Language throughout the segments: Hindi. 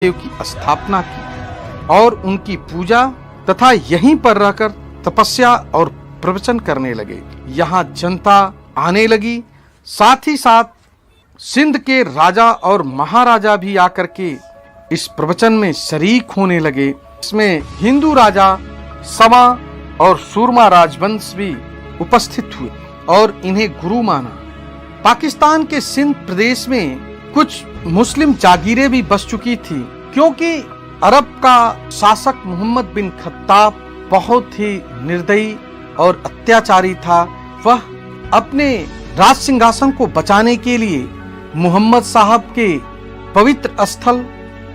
देव की स्थापना की और उनकी पूजा तथा यहीं पर रहकर तपस्या और प्रवचन करने लगे। यहाँ जनता आने लगी, साथ ही साथ सिंध के राजा और महाराजा भी आकर के इस प्रवचन में शरीक होने लगे। इसमें हिंदू राजा समा और सूरमा राजवंश भी उपस्थित हुए और इन्हें गुरु माना। पाकिस्तान के सिंध प्रदेश में कुछ मुस्लिम जागीरें भी बस चुकी थी, क्योंकि अरब का शासक मोहम्मद बिन खत्ताब बहुत ही निर्दयी और अत्याचारी था। वह अपने राज सिंहासन को बचाने के लिए मोहम्मद साहब के पवित्र स्थल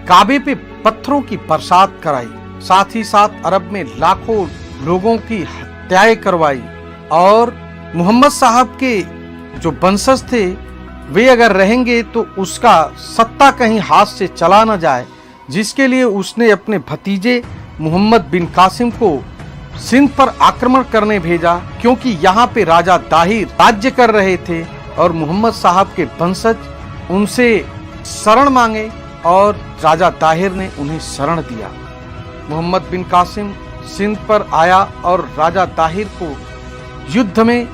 काबे पे पत्थरों की बरसात कराई, साथ ही साथ अरब में लाखों लोगों की हत्याएं करवाई और मोहम्मद साहब के जो वंशज थे वे अगर रहेंगे तो उसका सत्ता कहीं हाथ से चला न जाए, जिसके लिए उसने अपने भतीजे मोहम्मद बिन कासिम को सिंध पर आक्रमण करने भेजा, क्योंकि यहाँ पे राजा दाहिर राज्य कर रहे थे और मोहम्मद साहब के वंशज उनसे शरण मांगे और राजा दाहिर ने उन्हें शरण दिया। मोहम्मद बिन कासिम सिंध पर आया और राजा दाहिर को युद्ध में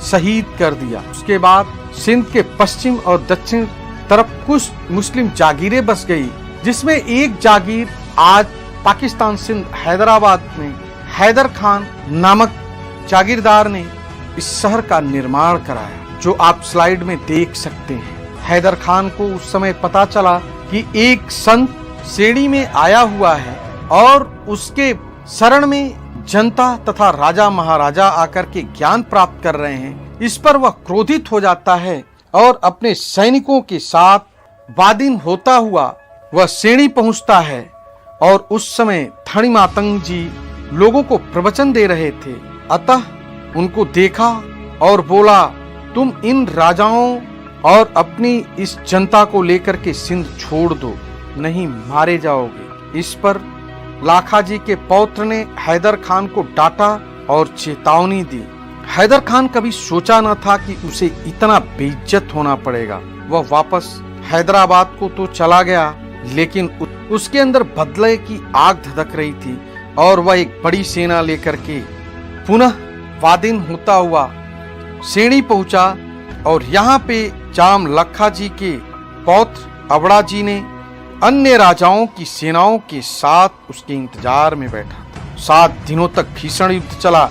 शहीद कर दिया। उसके बाद सिंध के पश्चिम और दक्षिण तरफ कुछ मुस्लिम जागीरें बस गई, जिसमें एक जागीर आज पाकिस्तान सिंध हैदराबाद में हैदर खान नामक जागीरदार ने इस शहर का निर्माण कराया, जो आप स्लाइड में देख सकते हैं। हैदर खान को उस समय पता चला कि एक संत सेड़ी में आया हुआ है और उसके शरण में जनता तथा राजा महाराजा आकर के ज्ञान प्राप्त कर रहे हैं। इस पर वह क्रोधित हो जाता है और अपने सैनिकों के साथ बादिन होता हुआ वह सेड़ी पहुंचता है और उस समय थणी मातंग जी लोगों को प्रवचन दे रहे थे। अतः उनको देखा और बोला, तुम इन राजाओं और अपनी इस जनता को लेकर के सिंध छोड़ दो, नहीं मारे जाओगे। इस पर लाखा जी के पौत्र ने हैदर खान को डांटा और चेतावनी दी। हैदर खान कभी सोचा न था कि उसे इतना बेइज्जत होना पड़ेगा। वह वापस हैदराबाद को तो चला गया, लेकिन उसके अंदर बदले की आग धधक रही थी और वह एक बड़ी सेना लेकर के पुनः वादिन होता हुआ सेड़ी पहुंचा और यहाँ पे जाम लखा जी के पौत्र अबड़ा जी ने अन्य राजाओं की सेनाओं के साथ उसके इंतजार में बैठा था। 7 दिनों तक भीषण युद्ध चला।